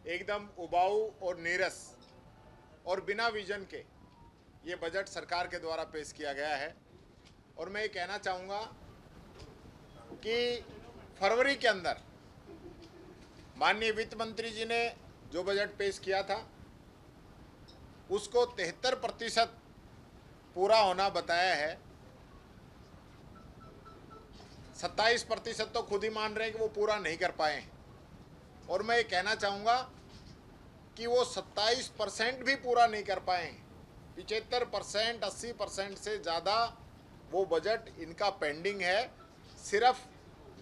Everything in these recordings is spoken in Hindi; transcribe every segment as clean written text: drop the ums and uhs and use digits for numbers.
एकदम उबाऊ और नीरस और बिना विजन के ये बजट सरकार के द्वारा पेश किया गया है। और मैं ये कहना चाहूँगा कि फरवरी के अंदर माननीय वित्त मंत्री जी ने जो बजट पेश किया था उसको 73% पूरा होना बताया है। 27% तो खुद ही मान रहे हैं कि वो पूरा नहीं कर पाए हैं। और मैं ये कहना चाहूँगा कि वो 27% भी पूरा नहीं कर पाए हैं। 75%, 80% से ज़्यादा वो बजट इनका पेंडिंग है। सिर्फ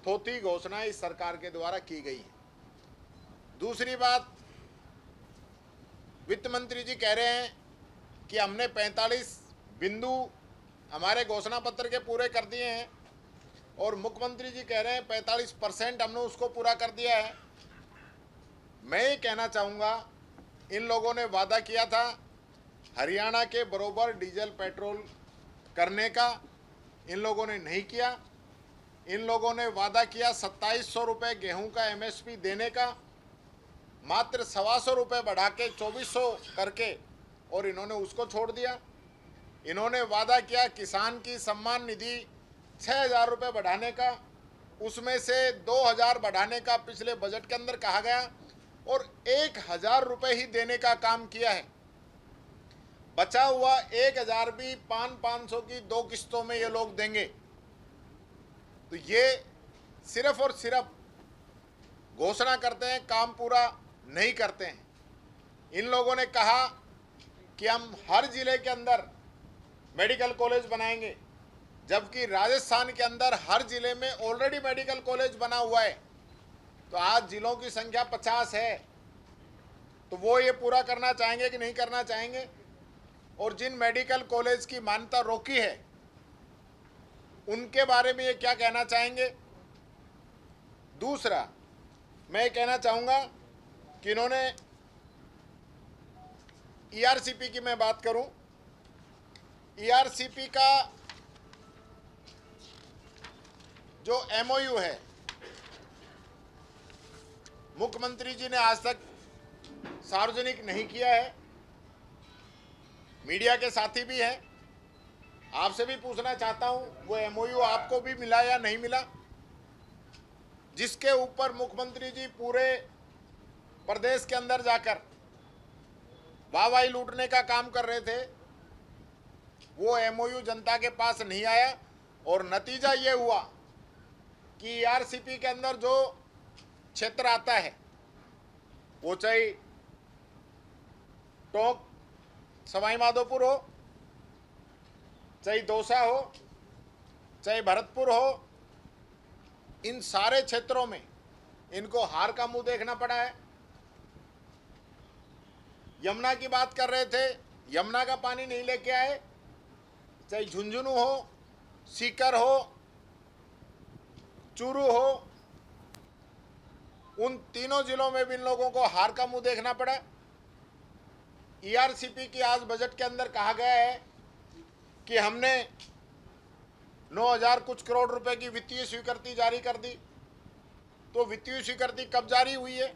थोथी घोषणाएं इस सरकार के द्वारा की गई हैं। दूसरी बात, वित्त मंत्री जी कह रहे हैं कि हमने 45 बिंदु हमारे घोषणा पत्र के पूरे कर दिए हैं और मुख्यमंत्री जी कह रहे हैं 45% हमने उसको पूरा कर दिया है। मैं ये कहना चाहूँगा, इन लोगों ने वादा किया था हरियाणा के बराबर डीजल पेट्रोल करने का, इन लोगों ने नहीं किया। इन लोगों ने वादा किया 2700 रुपये गेहूँ का MSP देने का, मात्र 125 रुपये बढ़ा के 2400 करके, और इन्होंने उसको छोड़ दिया। इन्होंने वादा किया किसान की सम्मान निधि 6000 रुपये बढ़ाने का, उसमें से 2000 बढ़ाने का पिछले बजट के अंदर कहा गया और 1000 रुपये ही देने का काम किया है। बचा हुआ 1000 भी 500 की 2 किस्तों में ये लोग देंगे। तो ये सिर्फ और सिर्फ घोषणा करते हैं, काम पूरा नहीं करते हैं। इन लोगों ने कहा कि हम हर जिले के अंदर मेडिकल कॉलेज बनाएंगे, जबकि राजस्थान के अंदर हर जिले में ऑलरेडी मेडिकल कॉलेज बना हुआ है। तो आज जिलों की संख्या 50 है, तो वो ये पूरा करना चाहेंगे कि नहीं करना चाहेंगे? और जिन मेडिकल कॉलेज की मान्यता रोकी है उनके बारे में ये क्या कहना चाहेंगे? दूसरा, मैं ये कहना चाहूँगा कि इन्होंने ERCP की मैं बात करूं, ERCP का जो MOU है, मुख्यमंत्री जी ने आज तक सार्वजनिक नहीं किया है। मीडिया के साथी भी हैं, आपसे भी पूछना चाहता हूं, वो MOU आपको भी मिला या नहीं मिला, जिसके ऊपर मुख्यमंत्री जी पूरे प्रदेश के अंदर जाकर वाहवाही लूटने का काम कर रहे थे। वो MOU जनता के पास नहीं आया और नतीजा ये हुआ कि ERCP के अंदर जो क्षेत्र आता है, वो चाहे टोंक सवाई माधोपुर हो, चाहे दौसा हो, चाहे भरतपुर हो, इन सारे क्षेत्रों में इनको हार का मुंह देखना पड़ा है। यमुना की बात कर रहे थे, यमुना का पानी नहीं लेके आए। चाहे झुंझुनू हो, सीकर हो, चूरू हो, उन तीनों जिलों में भी इन लोगों को हार का मुंह देखना पड़ा। ERCP की आज बजट के अंदर कहा गया है कि हमने 9000 कुछ करोड़ रुपए की वित्तीय स्वीकृति जारी कर दी। तो वित्तीय स्वीकृति कब जारी हुई है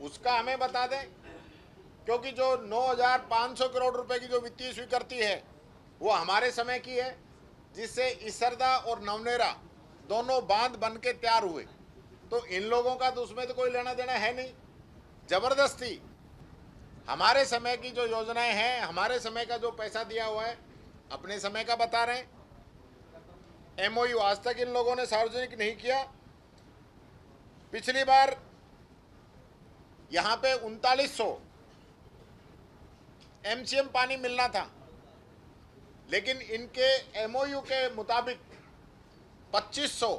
उसका हमें बता दें, क्योंकि जो 9500 करोड़ रुपए की जो वित्तीय स्वीकृति है वो हमारे समय की है, जिससे इसरदा और नवनेरा दोनों बांध बन के तैयार हुए। तो इन लोगों का तो उसमें तो कोई लेना देना है नहीं। जबरदस्ती हमारे समय की जो योजनाएं हैं, हमारे समय का जो पैसा दिया हुआ है, अपने समय का बता रहे हैं। MOU आज तक इन लोगों ने सार्वजनिक नहीं किया। पिछली बार यहाँ पे 3900 MCM पानी मिलना था, लेकिन इनके MOU के मुताबिक 2500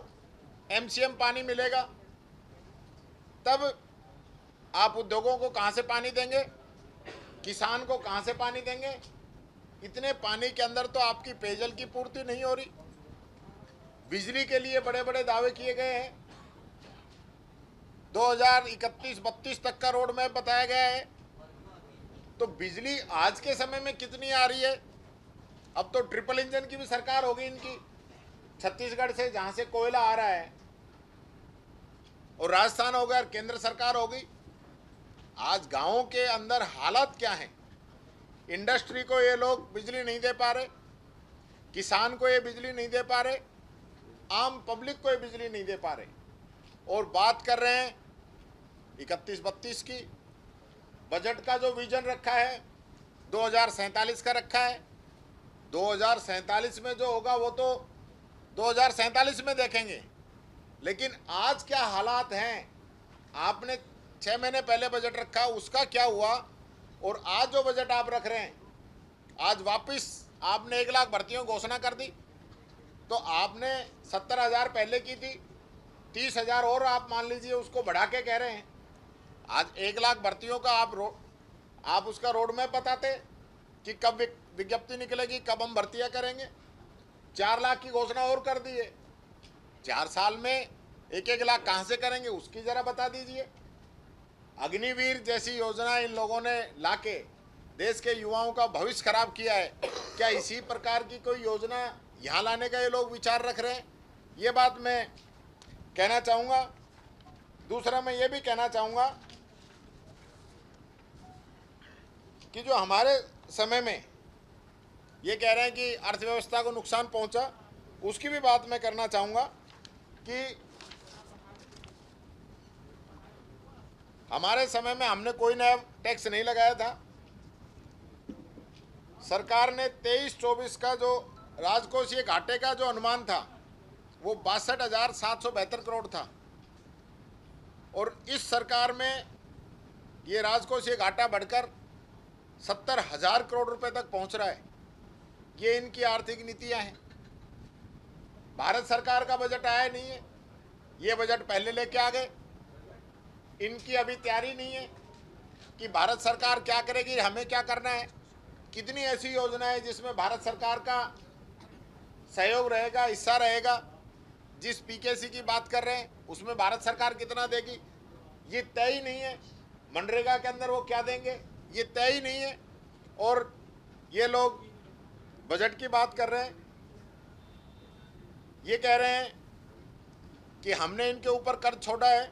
MCM पानी मिलेगा। तब आप उद्योगों को कहाँ से पानी देंगे, किसान को कहाँ से पानी देंगे? इतने पानी के अंदर तो आपकी पेयजल की पूर्ति नहीं हो रही। बिजली के लिए बड़े बड़े दावे किए गए हैं। 2031-32 तक का रोड मैप बताया गया है। तो बिजली आज के समय में कितनी आ रही है? अब तो ट्रिपल इंजन की भी सरकार होगी इनकी, छत्तीसगढ़ से जहाँ से कोयला आ रहा है, और राजस्थान होगा और केंद्र सरकार होगी। आज गांवों के अंदर हालात क्या हैं। इंडस्ट्री को ये लोग बिजली नहीं दे पा रहे, किसान को ये बिजली नहीं दे पा रहे, आम पब्लिक को ये बिजली नहीं दे पा रहे, और बात कर रहे हैं 31-32 की। बजट का जो विजन रखा है 2047 का रखा है। 2047 में जो होगा वो तो 2047 में देखेंगे, लेकिन आज क्या हालात हैं। आपने 6 महीने पहले बजट रखा, उसका क्या हुआ, और आज जो बजट आप रख रहे हैं, आज वापस आपने 1 लाख भर्तियों घोषणा कर दी। तो आपने 70,000 पहले की थी, 30,000 और आप मान लीजिए उसको बढ़ा के कह रहे हैं। आज 1 लाख भर्तियों का आप उसका रोड मैप बताते कि कब विज्ञप्ति निकलेगी, कब हम भर्तियां करेंगे। 4 लाख की घोषणा और कर दी है। 4 साल में 1-1 लाख कहाँ से करेंगे, उसकी ज़रा बता दीजिए। अग्निवीर जैसी योजना इन लोगों ने लाके देश के युवाओं का भविष्य खराब किया है। क्या इसी प्रकार की कोई योजना यहाँ लाने का ये लोग विचार रख रहे हैं? ये बात मैं कहना चाहूँगा। दूसरा मैं ये भी कहना चाहूँगा कि जो हमारे समय में ये कह रहे हैं कि अर्थव्यवस्था को नुकसान पहुंचा, उसकी भी बात मैं करना चाहूँगा कि हमारे समय में हमने कोई नया टैक्स नहीं लगाया था। सरकार ने 23-24 का जो राजकोषीय घाटे का जो अनुमान था वो 62,772 करोड़ था, और इस सरकार में ये राजकोषीय घाटा बढ़कर 70,000 करोड़ रुपए तक पहुंच रहा है। ये इनकी आर्थिक नीतियां हैं। भारत सरकार का बजट आया नहीं है, ये बजट पहले लेके आ गए। इनकी अभी तैयारी नहीं है कि भारत सरकार क्या करेगी, हमें क्या करना है। कितनी ऐसी योजनाएं जिसमें भारत सरकार का सहयोग रहेगा, हिस्सा रहेगा। जिस पीकेसी की बात कर रहे हैं उसमें भारत सरकार कितना देगी, ये तय ही नहीं है। मनरेगा के अंदर वो क्या देंगे, ये तय ही नहीं है। और ये लोग बजट की बात कर रहे हैं, ये कह रहे हैं कि हमने इनके ऊपर कर्ज छोड़ा है,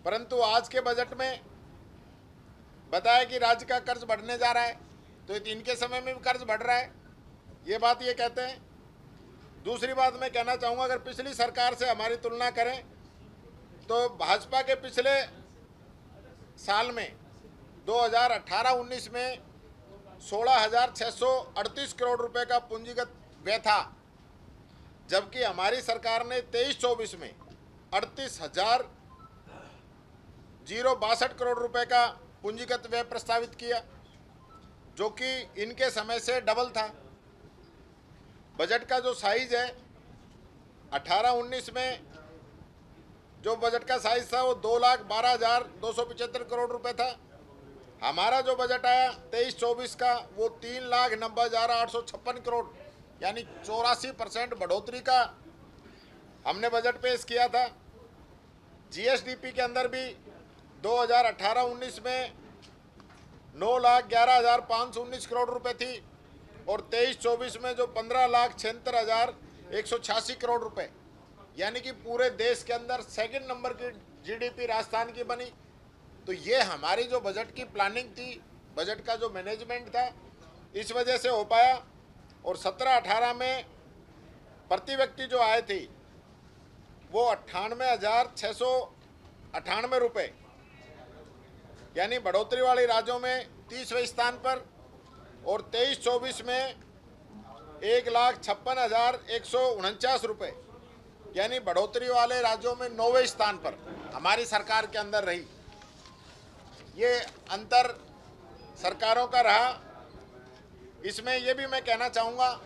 परंतु आज के बजट में बताया कि राज्य का कर्ज बढ़ने जा रहा है, तो इनके समय में भी कर्ज बढ़ रहा है, ये बात ये कहते हैं। दूसरी बात मैं कहना चाहूँगा, अगर पिछली सरकार से हमारी तुलना करें तो भाजपा के पिछले साल में 2018-19 में 16,638 करोड़ रुपए का पूंजीगत व्यय था, जबकि हमारी सरकार ने 23-24 में 38,062 करोड़ रुपए का पूंजीगत व्यय प्रस्तावित किया, जो कि इनके समय से डबल था। बजट का जो साइज है 18-19 में जो बजट का साइज था वो 2,12,275 करोड़ रुपए था। हमारा जो बजट आया 23-24 का वो 3,90,856 करोड़, यानी 84% बढ़ोतरी का हमने बजट पेश किया था। जीएसडीपी के अंदर भी 2018-19 में 9,11,519 करोड़ रुपए थी, और 23-24 में जो 15,76,186 करोड़ रुपए, यानी कि पूरे देश के अंदर सेकंड नंबर की जीडीपी राजस्थान की बनी। तो ये हमारी जो बजट की प्लानिंग थी, बजट का जो मैनेजमेंट था, इस वजह से हो पाया। और 17-18 में प्रति व्यक्ति जो आए थी वो 98,698 रुपये, यानी बढ़ोतरी वाले राज्यों में 30वें स्थान पर, और 23-24 में 1,56,149 रुपये, यानी बढ़ोतरी वाले राज्यों में 9वें स्थान पर हमारी सरकार के अंदर रही। ये अंतर सरकारों का रहा। इसमें ये भी मैं कहना चाहूँगा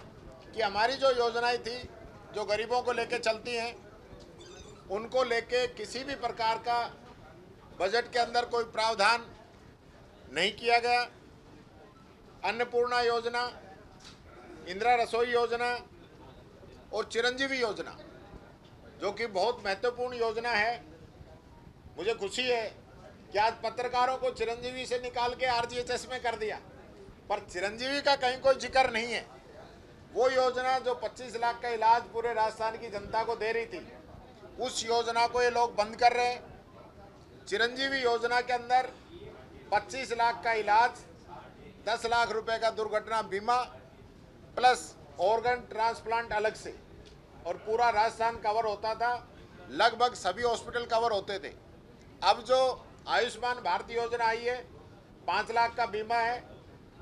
कि हमारी जो योजनाएं थी जो गरीबों को लेके चलती हैं, उनको लेके किसी भी प्रकार का बजट के अंदर कोई प्रावधान नहीं किया गया। अन्नपूर्णा योजना, इंदिरा रसोई योजना और चिरंजीवी योजना, जो कि बहुत महत्वपूर्ण योजना है। मुझे खुशी है कि आज पत्रकारों को चिरंजीवी से निकाल के आरजीएचएस में कर दिया, पर चिरंजीवी का कहीं कोई जिक्र नहीं है। वो योजना जो 25 लाख का इलाज पूरे राजस्थान की जनता को दे रही थी, उस योजना को ये लोग बंद कर रहे हैं। चिरंजीवी योजना के अंदर 25 लाख का इलाज, 10 लाख रुपए का दुर्घटना बीमा प्लस ऑर्गन ट्रांसप्लांट अलग से, और पूरा राजस्थान कवर होता था। लगभग सभी हॉस्पिटल कवर होते थे। अब जो आयुष्मान भारत योजना आई है, 5 लाख का बीमा है,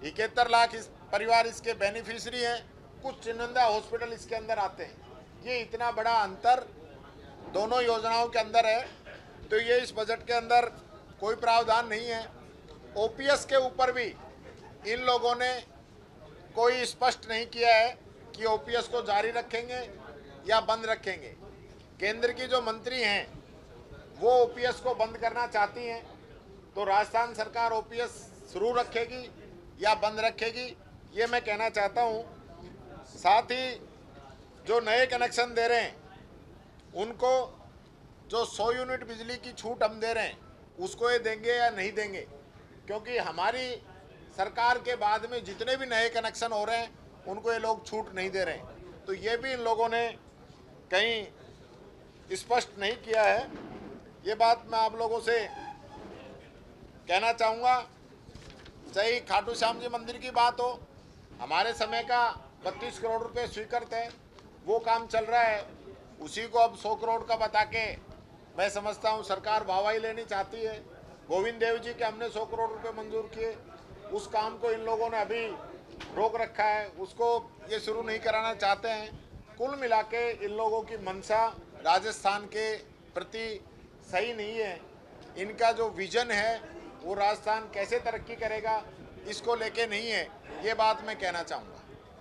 71 लाख इस परिवार इसके बेनिफिशियरी हैं। कुछ चुनिंदा हॉस्पिटल इसके अंदर आते हैं। ये इतना बड़ा अंतर दोनों योजनाओं के अंदर है, तो ये इस बजट के अंदर कोई प्रावधान नहीं है। ओपीएस के ऊपर भी इन लोगों ने कोई स्पष्ट नहीं किया है कि ओपीएस को जारी रखेंगे या बंद रखेंगे। केंद्र की जो मंत्री हैं वो ओपीएस को बंद करना चाहती हैं, तो राजस्थान सरकार ओपीएस शुरू रखेगी या बंद रखेगी, ये मैं कहना चाहता हूँ। साथ ही जो नए कनेक्शन दे रहे हैं उनको जो 100 यूनिट बिजली की छूट हम दे रहे हैं उसको ये देंगे या नहीं देंगे, क्योंकि हमारी सरकार के बाद में जितने भी नए कनेक्शन हो रहे हैं उनको ये लोग छूट नहीं दे रहे हैं। तो ये भी इन लोगों ने कहीं स्पष्ट नहीं किया है। ये बात मैं आप लोगों से कहना चाहूँगा। चाहे खाटू श्याम जी मंदिर की बात हो, हमारे समय का 32 करोड़ रुपए स्वीकृत है, वो काम चल रहा है। उसी को अब 100 करोड़ का बता के मैं समझता हूँ सरकार वाहवाही लेनी चाहती है। गोविंद देव जी के हमने 100 करोड़ रुपए मंजूर किए, उस काम को इन लोगों ने अभी रोक रखा है, उसको ये शुरू नहीं कराना चाहते हैं। कुल मिला के इन लोगों की मंशा राजस्थान के प्रति सही नहीं है। इनका जो विजन है वो राजस्थान कैसे तरक्की करेगा इसको लेके नहीं है, ये बात मैं कहना चाहूँगा।